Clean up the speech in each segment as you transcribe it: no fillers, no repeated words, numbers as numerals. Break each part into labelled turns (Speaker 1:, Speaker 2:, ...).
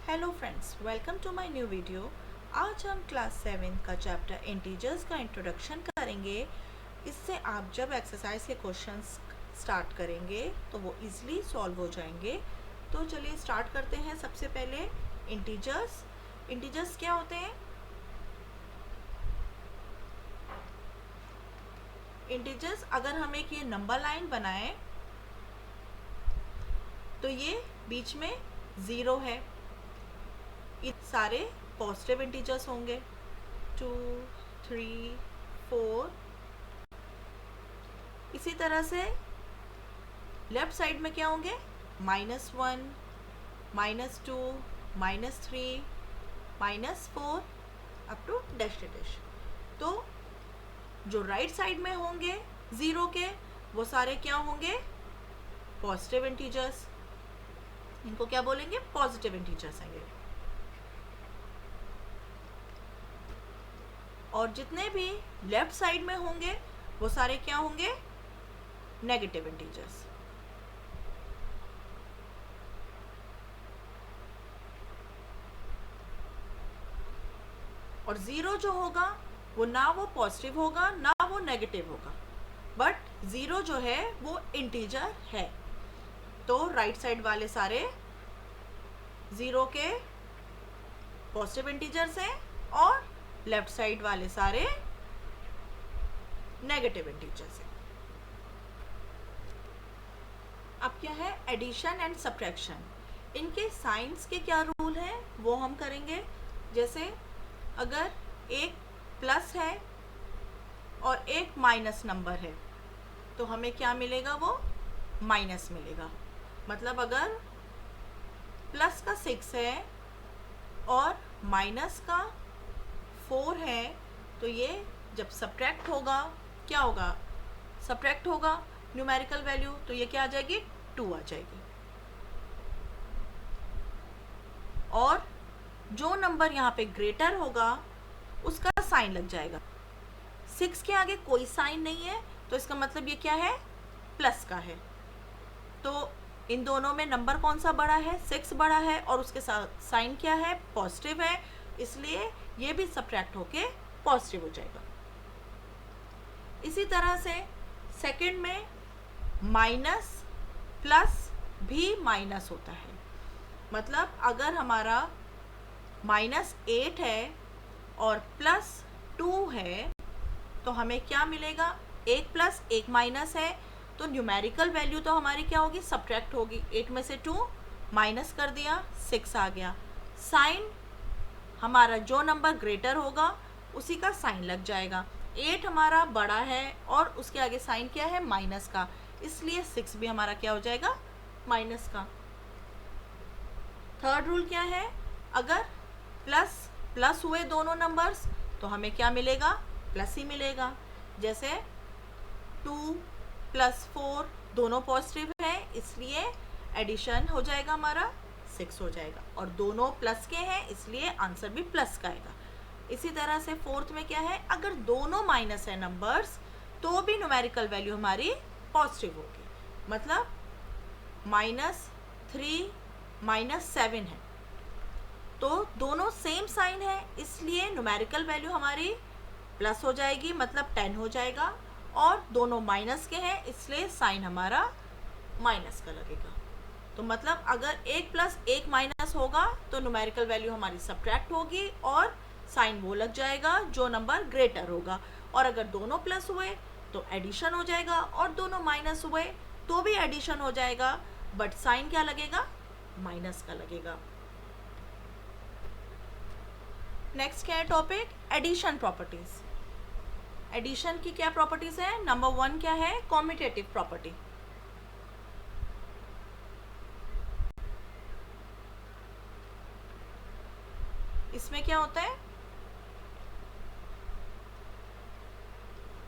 Speaker 1: Hello friends, welcome to my new video. आज हम class 7 का चैप्टर इंटीजर्स का इंट्रोडक्शन करेंगे। इससे आप जब एक्सरसाइज के क्वेश्चंस स्टार्ट करेंगे तो वो इजीली सॉल्व हो जाएंगे। तो चलिए स्टार्ट करते हैं। सबसे पहले इंटीजर्स क्या होते हैं? इंटीजर्स, अगर हम एक ये नंबर लाइन बनाएं तो ये बीच में 0 है। ये सारे पॉजिटिव इंटीजर्स होंगे, 2, 3, 4। इसी तरह से लेफ्ट साइड में क्या होंगे? -1, -2, -3, -4 अप टू डैश डैश। तो जो राइट साइड में होंगे 0 के, वो सारे क्या होंगे? Positive integers. इनको क्या बोलेंगे? पॉजिटिव इंटीजर्स होंगे। और जितने भी लेफ्ट साइड में होंगे वो सारे क्या होंगे? Negative integers. और 0 जो होगा वो ना वो पॉजिटिव होगा ना वो नेगेटिव होगा, बट 0 जो है वो इंटीजर है। तो राइट साइड वाले सारे 0 के पॉजिटिव इंटीजर्स हैं और लेफ्ट साइड वाले सारे नेगेटिव इंटीजर्स हैं। अब क्या है? Addition and subtraction. इनके साइंस के क्या रूल हैं वो हम करेंगे। जैसे अगर एक प्लस है और एक माइनस नंबर है तो हमें क्या मिलेगा? वो माइनस मिलेगा। मतलब अगर प्लस का 6 है और माइनस का 4 है तो ये जब सब्ट्रैक्ट होगा क्या होगा? सब्ट्रैक्ट होगा न्यूमेरिकल वैल्यू, तो ये क्या आ जाएगी? 2 आ जाएगी। और जो नंबर यहाँ पे ग्रेटर होगा उसका साइन लग जाएगा। 6 के आगे कोई साइन नहीं है तो इसका मतलब ये क्या है? प्लस का है। तो इन दोनों में नंबर कौन सा बड़ा है? 6 बड़ा है और उसके साथ साइन क्या है? पॉजिटिव है, इसलिए ये भी सब्ट्रैक्ट होके पॉजिटिव हो जाएगा। इसी तरह से सेकंड में माइनस प्लस भी माइनस होता है। मतलब अगर हमारा -8 है और +2 है तो हमें क्या मिलेगा? एक प्लस एक माइनस है तो न्यूमेरिकल वैल्यू तो हमारी क्या होगी? सब्ट्रैक्ट होगी। 8 में से 2 माइनस कर दिया, 6 आ गया। साइन हमारा जो नंबर ग्रेटर होगा उसी का साइन लग जाएगा। 8 हमारा बड़ा है और उसके आगे साइन क्या है? माइनस का, इसलिए 6 भी हमारा क्या हो जाएगा? माइनस का। थर्ड रूल क्या है? अगर प्लस प्लस हुए दोनों नंबर्स तो हमें क्या मिलेगा? प्लस ही मिलेगा। जैसे 2 + 4 दोनों पॉजिटिव है, इसलिए एडिशन हो जाएगा हमारा 6 हो जाएगा। और दोनों प्लस के हैं इसलिए आंसर भी प्लस का आएगा। इसी तरह से फोर्थ में क्या है? अगर दोनों माइनस है नंबर्स तो भी न्यूमेरिकल वैल्यू हमारी पॉजिटिव होगी। मतलब -3 -7 है तो दोनों सेम साइन है, इसलिए न्यूमेरिकल वैल्यू हमारी प्लस हो जाएगी, मतलब 10 हो जाएगा। और दोनों माइनस के हैं इसलिए साइन हमारा माइनस का लगेगा। तो मतलब अगर एक प्लस एक माइनस होगा तो न्यूमेरिकल वैल्यू हमारी सब्ट्रैक्ट होगी और साइन वो लग जाएगा जो नंबर ग्रेटर होगा। और अगर दोनों प्लस हुए तो एडिशन हो जाएगा और दोनों माइनस हुए तो भी एडिशन हो जाएगा, बट साइन क्या लगेगा? माइनस का लगेगा। नेक्स्ट क्या है टॉपिक? Addition properties. एडिशन की क्या प्रॉपर्टीज है? नंबर 1 क्या है? Commutative property. इसमें क्या होता है?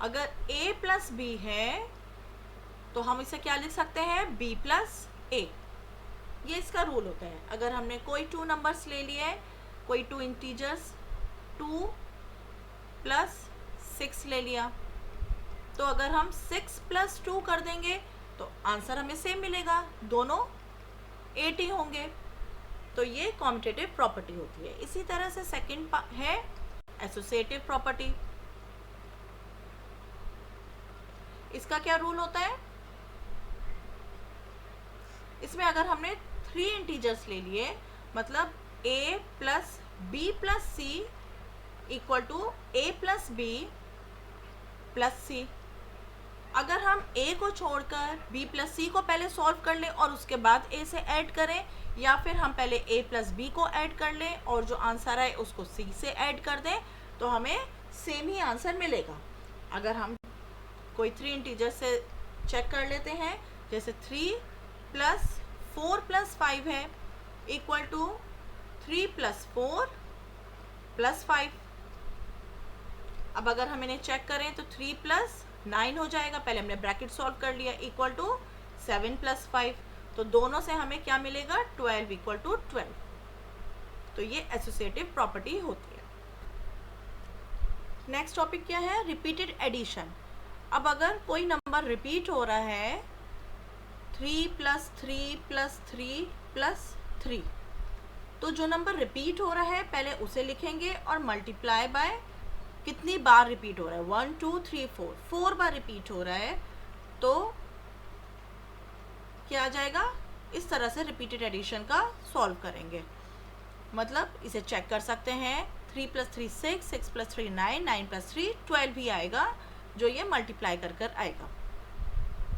Speaker 1: अगर a + b है तो हम इसे क्या लिख सकते हैं? b + a। ये इसका रूल होता है। अगर हमने कोई 2 नंबर्स ले लिए, कोई 2 इंटीजर्स, 2 + 6 ले लिया, तो अगर हम 6 + 2 कर देंगे तो आंसर हमें सेम मिलेगा, दोनों 8 ही होंगे। तो ये कॉम्यूटेटिव प्रॉपर्टी होती है। इसी तरह से सेकंड है एसोसिएटिव प्रॉपर्टी। इसका क्या रूल होता है? इसमें अगर हमने 3 इंटीजर्स ले लिए, मतलब a plus B plus C equal to a plus B plus C, अगर हम a को छोड़कर b प्लस सी को पहले सॉल्व कर लें और उसके बाद a से ऐड करें, या फिर हम पहले a प्लस बी को ऐड कर लें और जो आंसर आए उसको c से ऐड कर दें, तो हमें सेम ही आंसर मिलेगा। अगर हम कोई 3 इंटीजर से चेक कर लेते हैं, जैसे 3 प्लस 4 प्लस 5 है इक्वल टू 3 प्लस 4 प्लस 5। अब अगर हम इन्हें चेक करें तो 3 प्लस 9 हो जाएगा, पहले हमने ब्रैकेट सॉल्व कर लिया, इक्वल टू 7 प्लस 5, तो दोनों से हमें क्या मिलेगा? 12 इक्वल टू 12। तो ये एसोसिएटिव प्रॉपर्टी होती है। नेक्स्ट टॉपिक क्या है? Repeated addition. अब अगर कोई नंबर रिपीट हो रहा है 3 प्लस 3 प्लस 3 प्लस 3, तो जो नंबर रिपीट हो रहा है पहले उसे लिखेंगे और मल्टीप्लाई बाय कितनी बार रिपीट हो रहा है, 1 2 3 4 बार रिपीट हो रहा है, तो क्या आ जाएगा? इस तरह से रिपीटेड एडिशन का सॉल्व करेंगे। मतलब इसे चेक कर सकते हैं, 3 प्लस 3 6, 6 प्लस 3 9, 9 प्लस 3 12 ही आएगा, जो ये मल्टीप्लाई कर कर आएगा।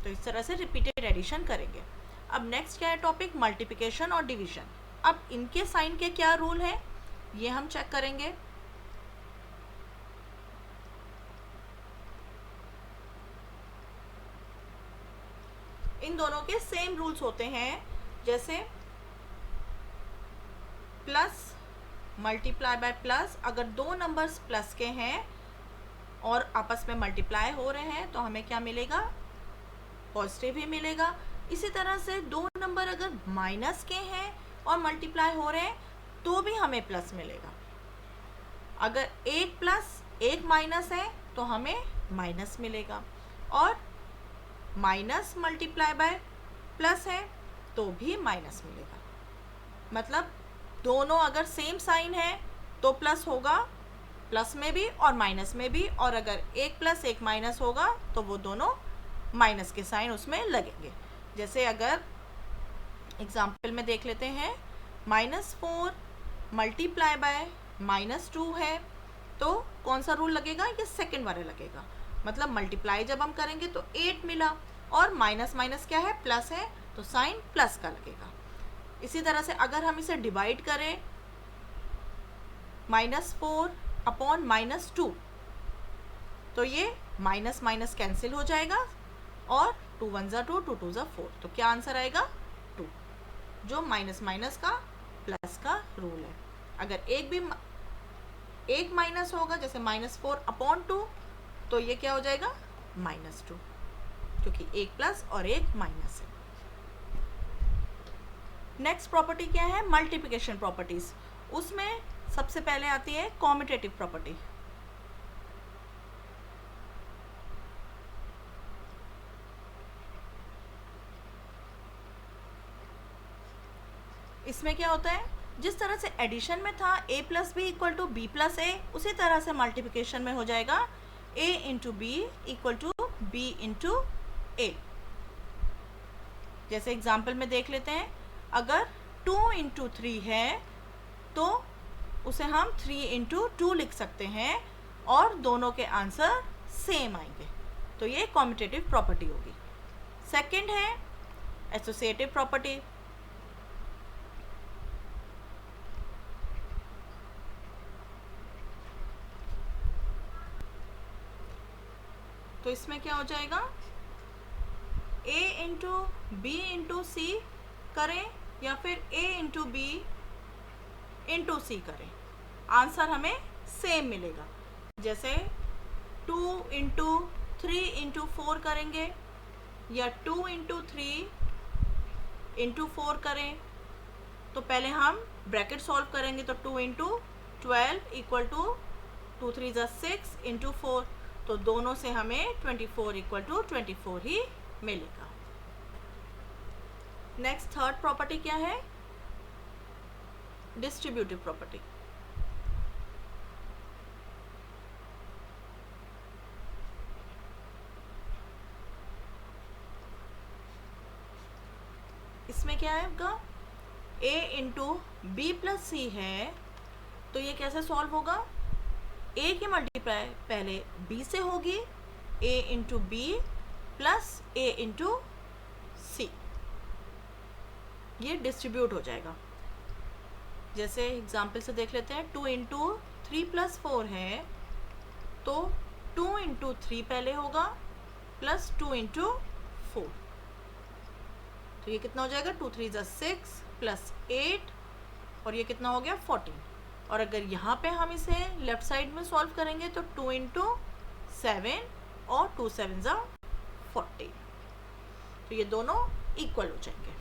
Speaker 1: तो इस तरह से रिपीटेड एडिशन करेंगे। अब नेक्स्ट क्या है टॉपिक? मल्टीप्लिकेशन और डिवीजन। अब इनके साइन के क्या रूल है ये हम चेक करेंगे। इन दोनों के सेम रूल्स होते हैं, जैसे प्लस मल्टीप्लाई बाय प्लस। अगर दो नंबर्स प्लस के हैं और आपस में मल्टीप्लाई हो रहे हैं तो हमें क्या मिलेगा? पॉजिटिव ही मिलेगा। इसी तरह से दो नंबर अगर माइनस के हैं और मल्टीप्लाई हो रहे हैं तो भी हमें प्लस मिलेगा। अगर एक प्लस एक माइनस है तो हमें माइनस मिलेगा, और माइनस मल्टीप्लाई बाय प्लस है तो भी माइनस मिलेगा। मतलब दोनों अगर सेम साइन है तो प्लस होगा, प्लस में भी और माइनस में भी, और अगर एक प्लस एक माइनस होगा तो वो दोनों माइनस के साइन उसमें लगेंगे। जैसे अगर एग्जाम्पल में देख लेते हैं, -4 मल्टीप्लाई बाय -2 है, तो कौन सा रूल लगेगा? ये सेकंड वाला लगेगा। मतलब मल्टीप्लाई जब हम करेंगे तो 8 मिला, और माइनस माइनस क्या है? प्लस है, तो साइन प्लस का लगेगा। इसी तरह से अगर हम इसे डिवाइड करें -4 अपॉन -2, तो ये माइनस माइनस कैंसिल हो जाएगा, और 2 1 ज़ा 2, 2 2 ज़ा 4, तो क्या आंसर आएगा? 2, जो माइनस माइनस का प्लस का रूल है। अगर एक माइनस होगा, जैसे -4 अपॉन 2, तो ये क्या हो जाएगा? -2, क्योंकि एक प्लस और एक माइनस है। नेक्स्ट प्रॉपर्टी क्या है? Multiplication properties. उसमें सबसे पहले आती है कॉम्यूटेटिव प्रॉपर्टी। इसमें क्या होता है? जिस तरह से एडिशन में था a plus B equal to B plus A, उसी तरह से मल्टीप्लिकेशन में हो जाएगा a into B equal to B into A. जैसे एग्जाम्पल में देख लेते हैं, अगर 2 इंटू 3 है तो उसे हम 3 इंटू 2 लिख सकते हैं, और दोनों के आंसर सेम आएंगे, तो ये कॉम्यूटेटिव प्रॉपर्टी होगी। सेकंड है एसोसिएटिव प्रॉपर्टी। तो इसमें क्या हो जाएगा? a इंटू बी इंटू सी करें या फिर a इंटू बी इंटू सी करें, आंसर हमें सेम मिलेगा। जैसे 2 इंटू 3 इंटू 4 करेंगे, या 2 इंटू 3 इंटू 4 करें, तो पहले हम ब्रैकेट सॉल्व करेंगे, तो 2 इंटू 12 इक्वल टू 2 3 ज़ा 6 इंटू 4, तो दोनों से हमें 24 इक्वल टू 24 ही मिलेगा। नेक्स्ट थर्ड प्रॉपर्टी क्या है? Distributive property. इसमें क्या है आपका a इंटू बी प्लस सी है, तो ये कैसे सॉल्व होगा? a की मल्टीप्लाई पहले b से होगी, a into B plus a into C, ये डिस्ट्रीब्यूट हो जाएगा। जैसे एग्जाम्पल से देख लेते हैं, 2 इंटू 3 प्लस 4 है, तो 2 इंटू 3 पहले होगा प्लस 2 इंटू 4, तो ये कितना हो जाएगा? 2 3 = 6 प्लस 8, और ये कितना हो गया? 14। और अगर यहाँ पे हम इसे लेफ्ट साइड में सॉल्व करेंगे तो 2 इंटू 7 और 2 7 = 14, तो ये दोनों इक्वल हो जाएंगे।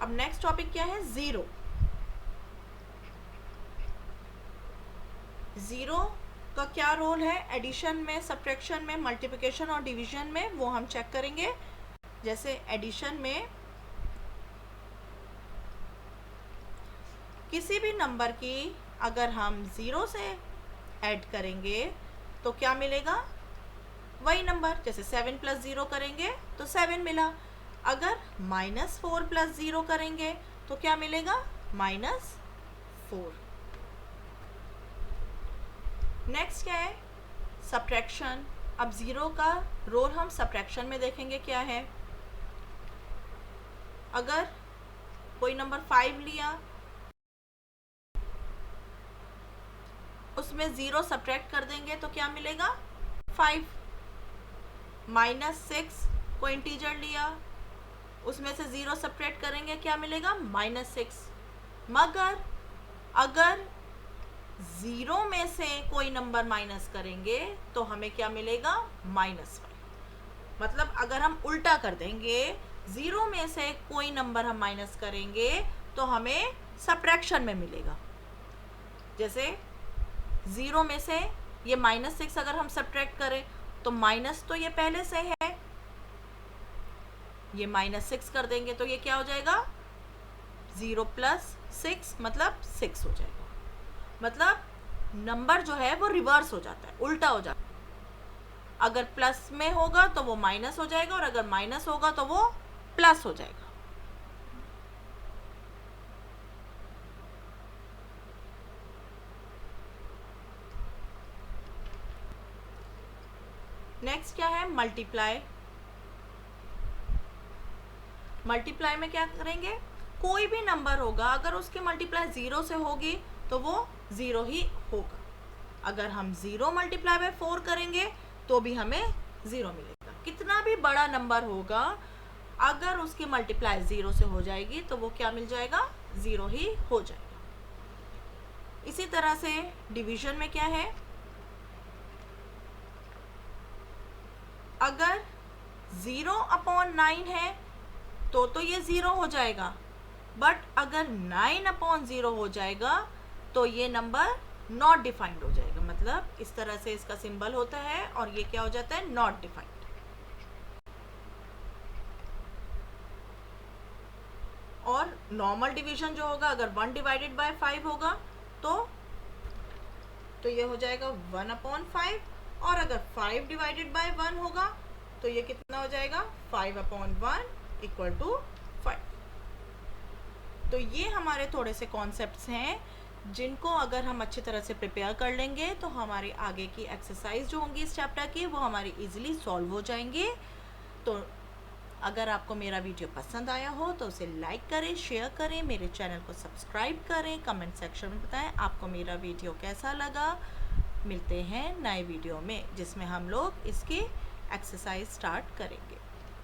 Speaker 1: अब नेक्स्ट टॉपिक क्या है? ज़ीरो। ज़ीरो का क्या रोल है एडिशन में, सब्ट्रैक्शन में, मल्टीप्लिकेशन और डिवीजन में, वो हम चेक करेंगे। जैसे एडिशन में किसी भी नंबर की अगर हम 0 से ऐड करेंगे तो क्या मिलेगा? वही नंबर। जैसे 7 + 0 करेंगे तो 7 मिला। अगर -4 + 0 करेंगे तो क्या मिलेगा? -4। नेक्स्ट क्या है? सब्ट्रैक्शन। अब 0 का रोल हम सब्ट्रैक्शन में देखेंगे क्या है। अगर कोई नंबर 5 लिया, उसमें 0 सब्ट्रैक्ट कर देंगे तो क्या मिलेगा? 5। -6 को इंटीजर लिया, उसमें से 0 सब्ट्रैक्ट करेंगे, क्या मिलेगा? -6। मगर अगर 0 में से कोई नंबर माइनस करेंगे तो हमें क्या मिलेगा? -5। मतलब अगर हम उल्टा कर देंगे, 0 में से कोई नंबर हम माइनस करेंगे तो हमें सब्ट्रैक्शन में मिलेगा। जैसे 0 में से ये -6 अगर हम सब्ट्रैक्ट करें तो माइनस तो ये पहले से है, ये -6 कर देंगे तो ये क्या हो जाएगा? 0 + 6 मतलब 6 हो जाएगा। मतलब नंबर जो है वो रिवर्स हो जाता है, उल्टा हो जाता है। अगर प्लस में होगा तो वो माइनस हो जाएगा, और अगर माइनस होगा तो वो प्लस हो जाएगा। नेक्स्ट क्या है? मल्टीप्लाई। मल्टीप्लाई में क्या करेंगे? कोई भी नंबर होगा, अगर उसकी मल्टीप्लाई 0 से होगी तो वो 0 ही होगा। अगर हम 0 × 4 करेंगे तो भी हमें 0 मिलेगा। कितना भी बड़ा नंबर होगा, अगर उसकी मल्टीप्लाई 0 से हो जाएगी तो वो क्या मिल जाएगा? 0 ही हो जाएगा। इसी तरह से डिवीजन में क्या है? अगर 0/9 है तो ये 0 हो जाएगा, बट अगर 9/0 हो जाएगा तो ये नंबर नॉट डिफाइंड हो जाएगा। मतलब इस तरह से इसका सिंबल होता है और ये क्या हो जाता है? Not defined. और नॉर्मल डिवीजन जो होगा, अगर 1/5 होगा तो ये हो जाएगा 1/5, और अगर 5/1 होगा तो ये कितना हो जाएगा? 5/1 = 5। तो ये हमारे थोड़े से कॉन्सेप्ट्स हैं जिनको अगर हम अच्छी तरह से प्रिपेयर कर लेंगे तो हमारी आगे की एक्सरसाइज जो होंगी इस चैप्टर की वो हमारी इजीली सॉल्व हो जाएंगे। तो अगर आपको मेरा वीडियो पसंद आया हो तो उसे लाइक करें, शेयर करें, मेरे चैनल को सब्सक्राइब करें, कमेंट सेक्शन में बताएं आपको मेरा वीडियो कैसा लगा। मिलते हैं नए वीडियो में जिसमें हम लोग इसकी एक्सरसाइज स्टार्ट करेंगे।